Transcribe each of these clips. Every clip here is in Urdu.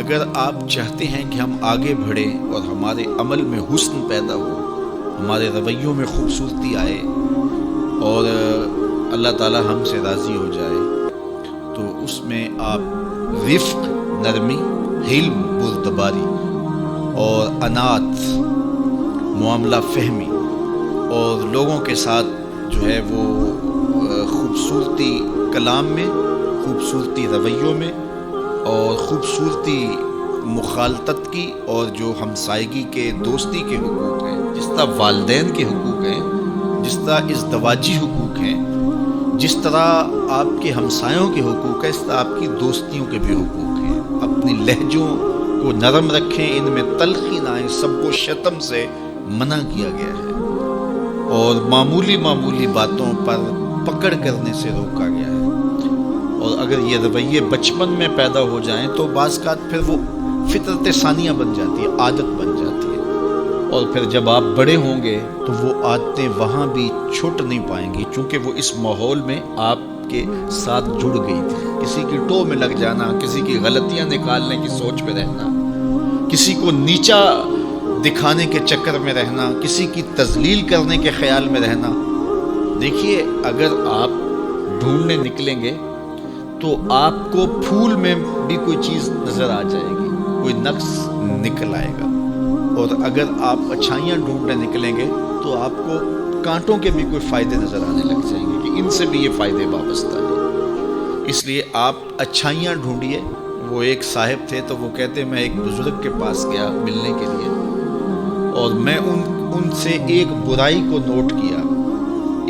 اگر آپ چاہتے ہیں کہ ہم آگے بڑھیں اور ہمارے عمل میں حسن پیدا ہو، ہمارے رویوں میں خوبصورتی آئے اور اللہ تعالی ہم سے راضی ہو جائے، تو اس میں آپ رفق، نرمی، حلم، بردباری اور انات، معاملہ فہمی اور لوگوں کے ساتھ جو ہے وہ خوبصورتی کلام میں، خوبصورتی رویوں میں اور خوبصورتی مخالطت کی، اور جو ہمسائیگی کے دوستی کے حقوق ہیں، جس طرح والدین کے حقوق ہیں، جس طرح ازدواجی حقوق ہیں، جس طرح آپ کے ہمسایوں کے حقوق ہیں، اس طرح آپ کی دوستیوں کے بھی حقوق ہیں۔ اپنی لہجوں کو نرم رکھیں، ان میں تلخی نہ آئے، سب و شتم سے منع کیا گیا ہے اور معمولی معمولی باتوں پر پکڑ کرنے سے روکا گیا ہے۔ اور اگر یہ رویے بچپن میں پیدا ہو جائیں تو بعض اوقات پھر وہ فطرت ثانیہ بن جاتی ہے، عادت بن جاتی ہے، اور پھر جب آپ بڑے ہوں گے تو وہ عادتیں وہاں بھی چھوٹ نہیں پائیں گی، چونکہ وہ اس ماحول میں آپ کے ساتھ جڑ گئی تھی۔ کسی کی ٹو میں لگ جانا، کسی کی غلطیاں نکالنے کی سوچ میں رہنا، کسی کو نیچا دکھانے کے چکر میں رہنا، کسی کی تذلیل کرنے کے خیال میں رہنا۔ دیکھیے، اگر آپ ڈھونڈنے نکلیں گے تو آپ کو پھول میں بھی کوئی چیز نظر آ جائے گی، کوئی نقص نکل آئے گا، اور اگر آپ اچھائیاں ڈھونڈنے نکلیں گے تو آپ کو کانٹوں کے بھی کوئی فائدے نظر آنے لگ جائیں گے کہ ان سے بھی یہ فائدے وابستہ ہیں۔ اس لیے آپ اچھائیاں ڈھونڈیے۔ وہ ایک صاحب تھے تو وہ کہتے میں ایک بزرگ کے پاس گیا ملنے کے لیے، اور میں ان سے ایک برائی کو نوٹ کیا،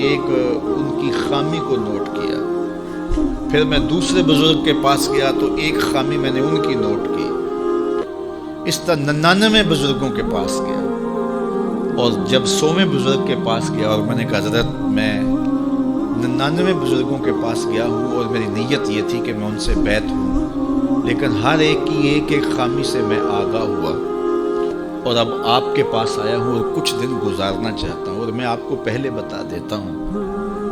ایک ان کی خامی کو نوٹ کیا۔ پھر میں دوسرے بزرگ کے پاس گیا تو ایک خامی میں نے ان کی نوٹ کی۔ اس طرح 99 بزرگوں کے پاس گیا، اور جب 100ویں بزرگ کے پاس گیا اور میں نے کہا حضرت میں 99 بزرگوں کے پاس گیا ہوں اور میری نیت یہ تھی کہ میں ان سے بیعت ہوں، لیکن ہر ایک کی ایک ایک خامی سے میں آگاہ ہوا، اور اب آپ کے پاس آیا ہوں اور کچھ دن گزارنا چاہتا ہوں، اور میں آپ کو پہلے بتا دیتا ہوں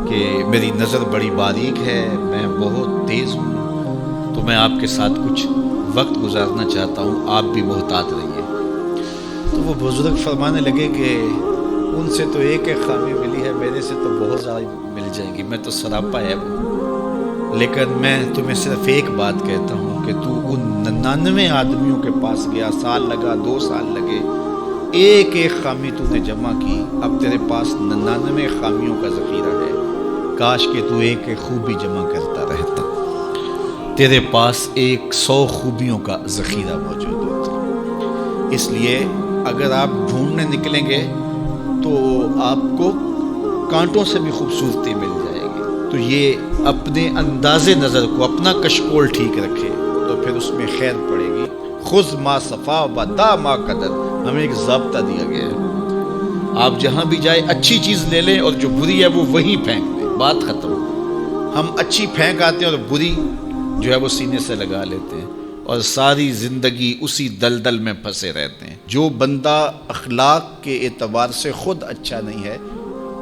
کہ میری نظر بڑی باریک ہے، میں بہت تیز ہوں، تو میں آپ کے ساتھ کچھ وقت گزارنا چاہتا ہوں، آپ بھی محتاط رہیے۔ تو وہ بزرگ فرمانے لگے کہ ان سے تو ایک ایک خامی ملی ہے، میرے سے تو بہت زیادہ مل جائیں گی، میں تو سراپا ہے وہ، لیکن میں تمہیں صرف ایک بات کہتا ہوں کہ تو ان 99 آدمیوں کے پاس گیا، سال لگا، 2 سال لگے، ایک ایک خامی تو نے جمع کی، اب تیرے پاس 99 خامیوں کا ذخیرہ ہے، کاش کہ تو ایک ایک خوبی جمع کرتا رہتا، تیرے پاس 100 خوبیوں کا ذخیرہ موجود ہوتا۔ اس لیے اگر آپ ڈھونڈنے نکلیں گے تو آپ کو کانٹوں سے بھی خوبصورتی مل جائے گی۔ تو یہ اپنے انداز نظر کو، اپنا کشکول ٹھیک رکھے تو پھر اس میں خیر پڑے گی۔ خذ ما صفا و دا ما قدر، ہمیں ایک ضابطہ دیا گیا ہے، آپ جہاں بھی جائیں اچھی چیز لے لیں اور جو بری ہے وہ وہیں پھینک دیں، بات ختم۔ ہم اچھی پھینک آتے ہیں اور بری جو ہے وہ سینے سے لگا لیتے ہیں، اور ساری زندگی اسی دلدل میں پھنسے رہتے ہیں۔ جو بندہ اخلاق کے اعتبار سے خود اچھا نہیں ہے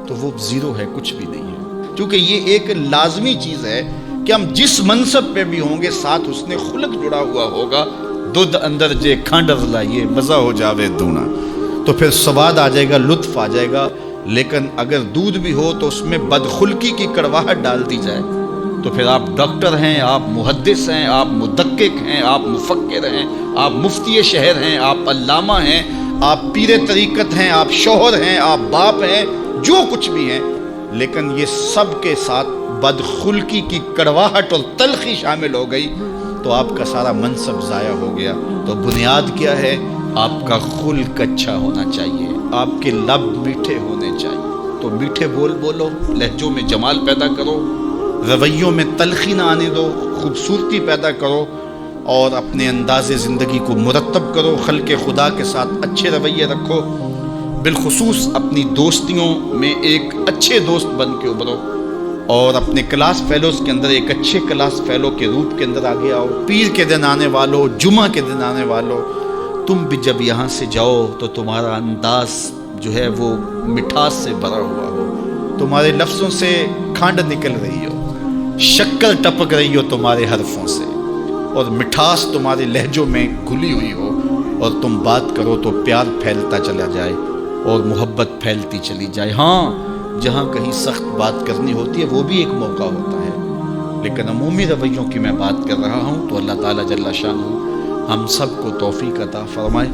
تو وہ زیرو ہے، کچھ بھی نہیں ہے، کیونکہ یہ ایک لازمی چیز ہے کہ ہم جس منصب پہ بھی ہوں گے ساتھ حسن خلق جڑا ہوا ہوگا۔ دودھ اندر جے کھانڈ لائیے مزہ ہو جاوے دونا، تو پھر سواد آ جائے گا، لطف آ جائے گا۔ لیکن اگر دودھ بھی ہو تو اس میں بدخلقی کی کڑواہٹ ڈال دی جائے تو پھر آپ ڈاکٹر ہیں، آپ محدث ہیں، آپ مدقق ہیں، آپ مفکر ہیں، آپ مفتی شہر ہیں، آپ علامہ ہیں، آپ پیر طریقت ہیں، آپ شوہر ہیں، آپ باپ ہیں، جو کچھ بھی ہیں، لیکن یہ سب کے ساتھ بدخلقی کی کڑواہٹ اور تلخی شامل ہو گئی تو آپ کا سارا منصب ضائع ہو گیا۔ تو بنیاد کیا ہے؟ آپ کا خلق اچھا ہونا چاہیے، آپ کے لب میٹھے ہونے چاہیے۔ تو میٹھے بول بولو، لہجوں میں جمال پیدا کرو، رویوں میں تلخی نہ آنے دو، خوبصورتی پیدا کرو، اور اپنے انداز زندگی کو مرتب کرو، خلق خدا کے ساتھ اچھے رویے رکھو، بالخصوص اپنی دوستیوں میں ایک اچھے دوست بن کے ابھرو، اور اپنے کلاس فیلوز کے اندر ایک اچھے کلاس فیلو کے روپ کے اندر آگے آؤ۔ پیر کے دن آنے والوں، جمعہ کے دن آنے والوں، تم بھی جب یہاں سے جاؤ تو تمہارا انداز جو ہے وہ مٹھاس سے بھرا ہوا ہو، تمہارے لفظوں سے کھانڈ نکل رہی ہو، شکر ٹپک رہی ہو تمہارے حرفوں سے، اور مٹھاس تمہارے لہجوں میں گھلی ہوئی ہو اور تم بات کرو تو پیار پھیلتا چلا جائے اور محبت پھیلتی چلی جائے۔ ہاں جہاں کہیں سخت بات کرنی ہوتی ہے وہ بھی ایک موقع ہوتا ہے، لیکن عمومی رویوں کی میں بات کر رہا ہوں تو اللہ تعالیٰ جل شانہ ہم سب کو توفیق عطا فرمائے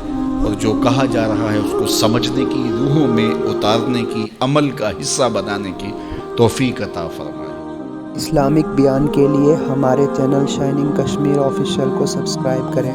اور جو کہا جا رہا ہے اس کو سمجھنے کی، روحوں میں اتارنے کی، عمل کا حصہ بنانے کی توفیق عطا فرمائے۔ اسلامک بیان کے لیے ہمارے چینل شائننگ کشمیر آفیشیل کو سبسکرائب کریں۔